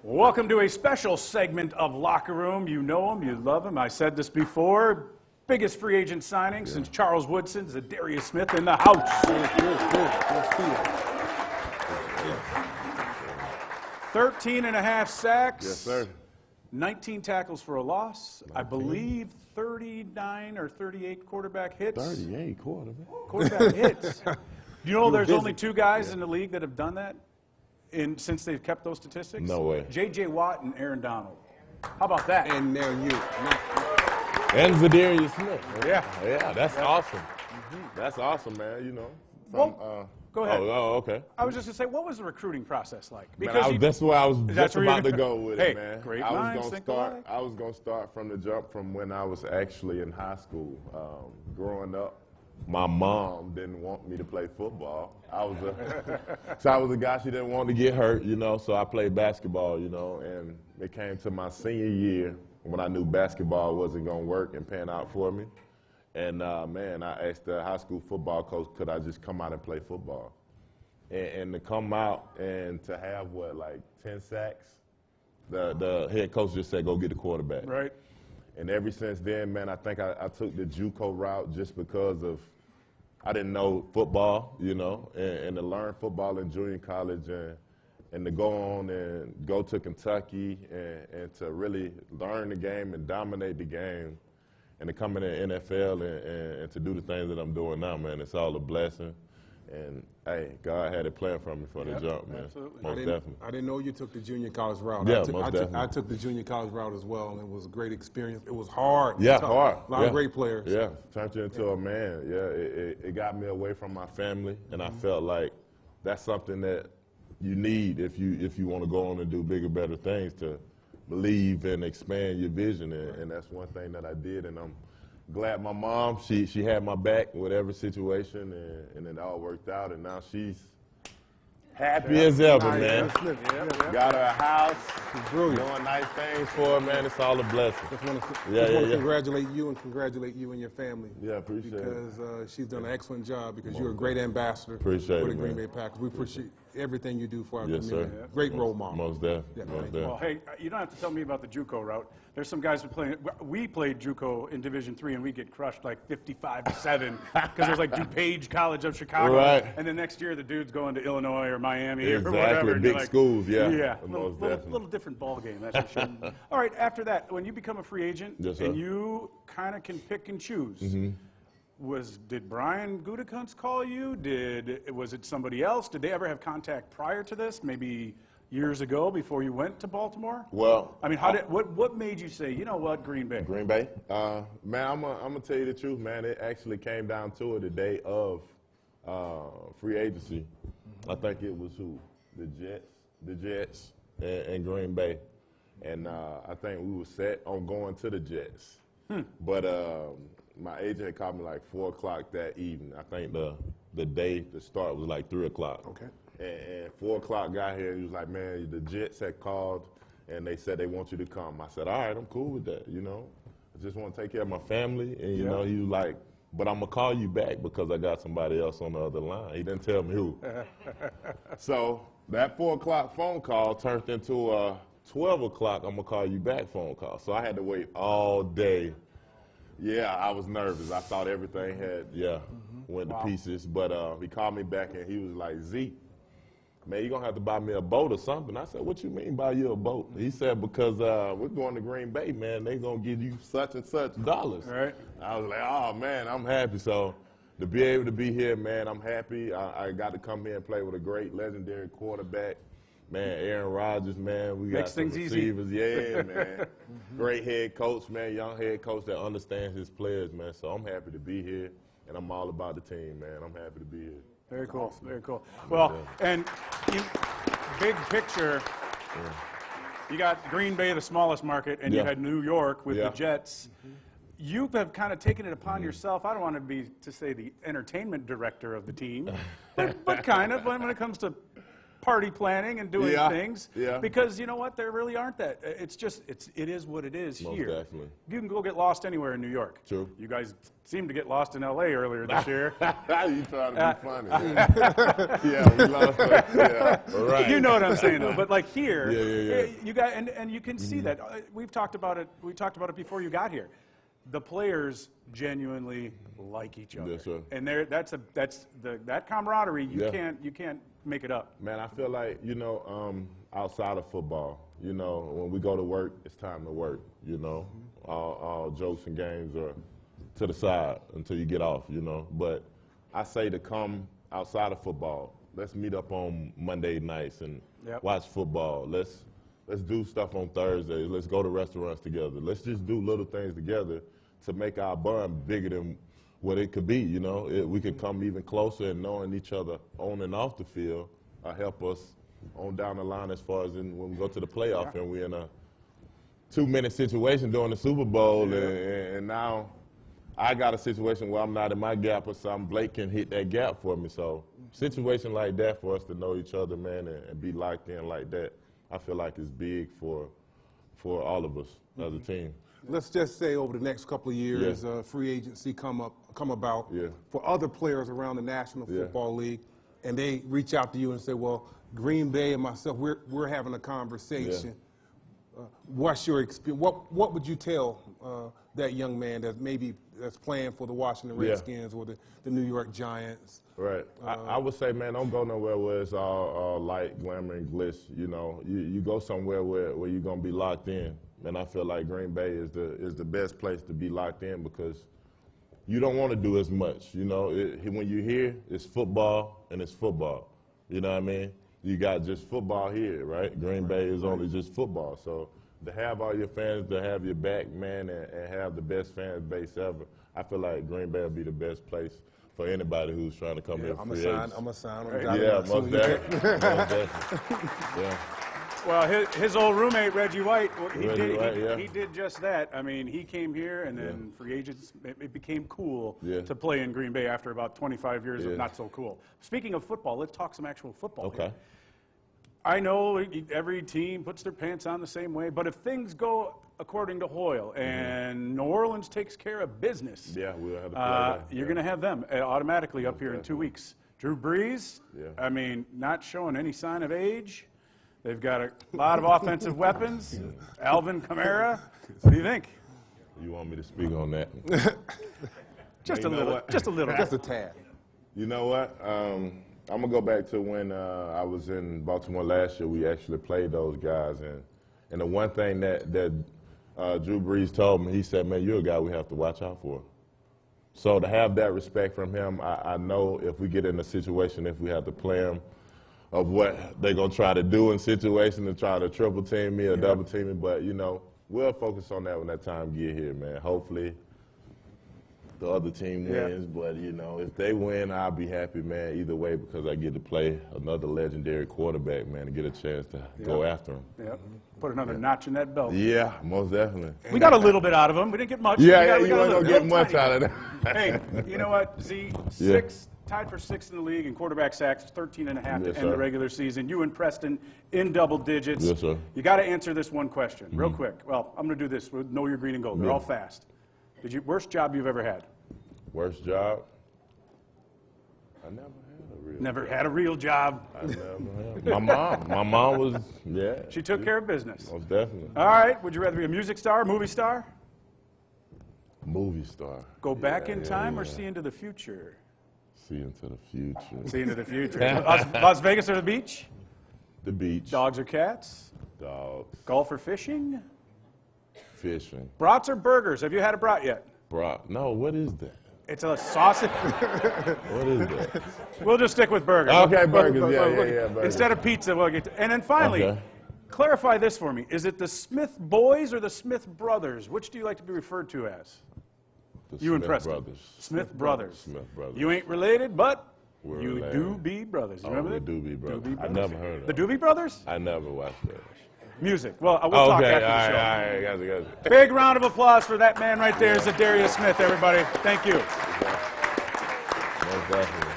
Welcome to a special segment of Locker Room. You know him, you love him. I said this before. Biggest free agent signing since Charles Woodson, Za'Darius Smith in the house. 13 and a half sacks. Yes, sir. 19 tackles for a loss. 19. I believe 39 or 38 quarterback hits. 38 quarterback. Quarterback hits. You know there's only two guys in the league that have done that since they've kept those statistics? No way. J.J. Watt and Aaron Donald. How about that? And now you. And Za'Darius Smith. Yeah, that's awesome. That's awesome, man, you know. Go ahead. Oh, okay. I was just going to say, what was the recruiting process like? Because that's where I was just about to go with hey, it, man. Great I minds was going to start from the jump from when I was actually in high school. Growing up, my mom didn't want me to play football. I was a guy she didn't want to get hurt, you know, so I played basketball, you know, and it came to my senior year when I knew basketball wasn't going to work and pan out for me. And, man, I asked the high school football coach, could I just come out and play football? And to come out and to have, like 10 sacks, the head coach just said, go get the quarterback. Right. And ever since then, man, I think I took the JUCO route just because of I didn't know football, you know, and to learn football in junior college and to go on and go to Kentucky and to really learn the game and dominate the game and to come in the NFL and to do the things that I'm doing now, man, it's all a blessing. And, hey, God had it planned for me for the jump, man. Absolutely. Most definitely. I didn't know you took the junior college route. Yeah, most definitely. I took the junior college route as well, and it was a great experience. It was hard. Yeah, tough. hard. A lot of great players. Yeah, turned you into a man. Yeah, it got me away from my family, and I felt like that's something that you need if you want to go on and do bigger, better things, to believe and expand your vision, and that's one thing that I did, and I'm glad my mom, she had my back in whatever situation, and it all worked out, and now she's happy as ever, man. Got her a house, doing nice things for her, man. It's all a blessing. Just want to congratulate you and your family. Yeah, appreciate it. Because she's done an excellent job, because you're a great ambassador for the Green Bay Packers. We appreciate everything you do for our community. Sir. Great role model. Most definitely. Well, hey, you don't have to tell me about the JUCO route. There's some guys who play. We played JUCO in Division III, and we get crushed like 55-7 because there's like DuPage College of Chicago, and then next year the dude's going to Illinois or Miami or whatever. Big schools, yeah, little different ball game. That's for sure. All right, after that, when you become a free agent and you kind of can pick and choose. Did Brian Gutekunst call you? Was it somebody else? Did they ever have contact prior to this? Maybe years ago before you went to Baltimore? Well, I mean, what made you say, you know what, Green Bay? Green Bay? Man, I'm gonna tell you the truth, man. It actually came down to it the day of free agency. I think it was who? The Jets and Green Bay. And I think we were set on going to the Jets. But my agent had called me like 4 o'clock that evening. I think the day to start was like 3 o'clock. Okay. And 4 o'clock got here, he was like, man, the Jets had called and they said they want you to come. I said, all right, I'm cool with that, you know. I just want to take care of my family. And, you know, he was like, but I'm going to call you back because I got somebody else on the other line. He didn't tell me who. So that 4 o'clock phone call turned into a 12 o'clock, I'm going to call you back phone call. So I had to wait all day. Yeah, I was nervous. I thought everything had, went to pieces. But he called me back and he was like, Zeke, man, you're going to have to buy me a boat or something. I said, what you mean buy you a boat? He said, because we're going to Green Bay, man. They're going to give you such and such dollars. Right. I was like, oh, man, I'm happy. So to be able to be here, man, I'm happy. I got to come here and play with a great, legendary quarterback. Man, Aaron Rodgers, man, we got some receivers. Yeah, man. Great head coach, man, young head coach that understands his players, man. So I'm happy to be here, and I'm all about the team, man. I'm happy to be here. Very cool, very cool. Well, and big picture, you got Green Bay, the smallest market, and you had New York with the Jets. You have kind of taken it upon yourself. I don't want to say the entertainment director of the team, but kind of when it comes to party planning and doing things. Yeah. Because you know what? There really aren't that. It is what it is Most here. Definitely. You can go get lost anywhere in New York. True. You guys seemed to get lost in L.A. earlier this year. You trying to be funny. Yeah, we lost it. Yeah. Right. You know what I'm saying, though. But like here, Yeah. you got and you can see that. We've talked about it. We talked about it before you got here. The players genuinely like each other. Yes, sir. And that camaraderie. You can't make it up. Man, I feel like, you know, outside of football, you know, when we go to work, it's time to work, you know. All jokes and games are to the side until you get off, you know. But I say to come outside of football, let's meet up on Monday nights and watch football. Let's do stuff on Thursdays. Let's go to restaurants together. Let's just do little things together to make our bond bigger than what it could be, you know. We could come even closer, and knowing each other on and off the field help us on down the line as far as when we go to the playoff and we're in a 2-minute situation during the Super Bowl, and now I got a situation where I'm not in my gap or something. Blake can hit that gap for me. So situation like that for us to know each other, man, and be locked in like that, I feel like it's big for all of us as a team. Let's just say over the next couple of years, free agency come about for other players around the National Football League, and they reach out to you and say, well, Green Bay and myself, we're having a conversation. What's your experience? What would you tell that young man that's playing for the Washington Redskins or the New York Giants? Right. I would say, man, don't go nowhere where it's all light, glamour, and glitz. You know, you go somewhere where you're gonna be locked in. And I feel like Green Bay is the best place to be locked in because you don't want to do as much. You know, when you're here, it's football and it's football. You know what I mean? You got just football here, right? Green Bay is only just football. So to have all your fans to have your back, man, and have the best fan base ever, I feel like Green Bay will be the best place for anybody who's trying to come here. I'm a sign. Yeah, most definitely. Yeah. Well, his old roommate, Reggie White, he did just that. I mean, he came here, and then free agents, it became cool to play in Green Bay after about 25 years of not so cool. Speaking of football, let's talk some actual football. Okay. Here. I know every team puts their pants on the same way, but if things go according to Hoyle and New Orleans takes care of business, we'll have to play you're going to have them automatically up here in 2 weeks. Drew Brees, I mean, not showing any sign of age. They've got a lot of offensive weapons. Alvin Kamara. What do you think? You want me to speak on that? Just a little. Just a tad. You know what? I'm going to go back to when I was in Baltimore last year. We actually played those guys. And the one thing that Drew Brees told me, he said, man, you're a guy we have to watch out for. So to have that respect from him, I know if we get in a situation, if we have to play him, of what they're going to try to do in situations and try to triple team me or double team me. But, you know, we'll focus on that when that time get here, man. Hopefully the other team wins. But, you know, if they win, I'll be happy, man, either way, because I get to play another legendary quarterback, man, and get a chance to go after him. Yep. Put another notch in that belt. Yeah, most definitely. We got a little bit out of him. We didn't get much. You ain't going to get much out of that. Hey, you know what, Z? Tied for 6th in the league in quarterback sacks, 13.5 to end the regular season. You and Preston in double digits. Yes, sir. You got to answer this one question real quick. Well, I'm going to do this. We'll know your green and gold. They're all fast. Worst job you've ever had? Worst job? I never had a real job. I never had. My mom was, She took care of business. Most definitely. All right. Would you rather be a music star, movie star? Movie star. Go back in time or see into the future? See into the future. See into the future. Las Vegas or the beach? The beach. Dogs or cats? Dogs. Golf or fishing? Fishing. Brats or burgers? Have you had a brat yet? Brat? No, what is that? It's a sausage. What is that? We'll just stick with burgers. Okay, burgers. Yeah, burgers. Instead of pizza, we'll get to. And then finally, clarify this for me. Is it the Smith boys or the Smith brothers? Which do you like to be referred to as? You and Preston. Brothers. Smith brothers. Smith brothers. You ain't related, but We're you related. do be brothers. You remember that? We do be brothers. Doobie I never heard of the them. Doobie Brothers? I never watched that. Music. Well, we'll talk after the show. All right, gotcha. Big round of applause for that man right there, Za'Darius Smith, everybody. Thank you. Most definitely.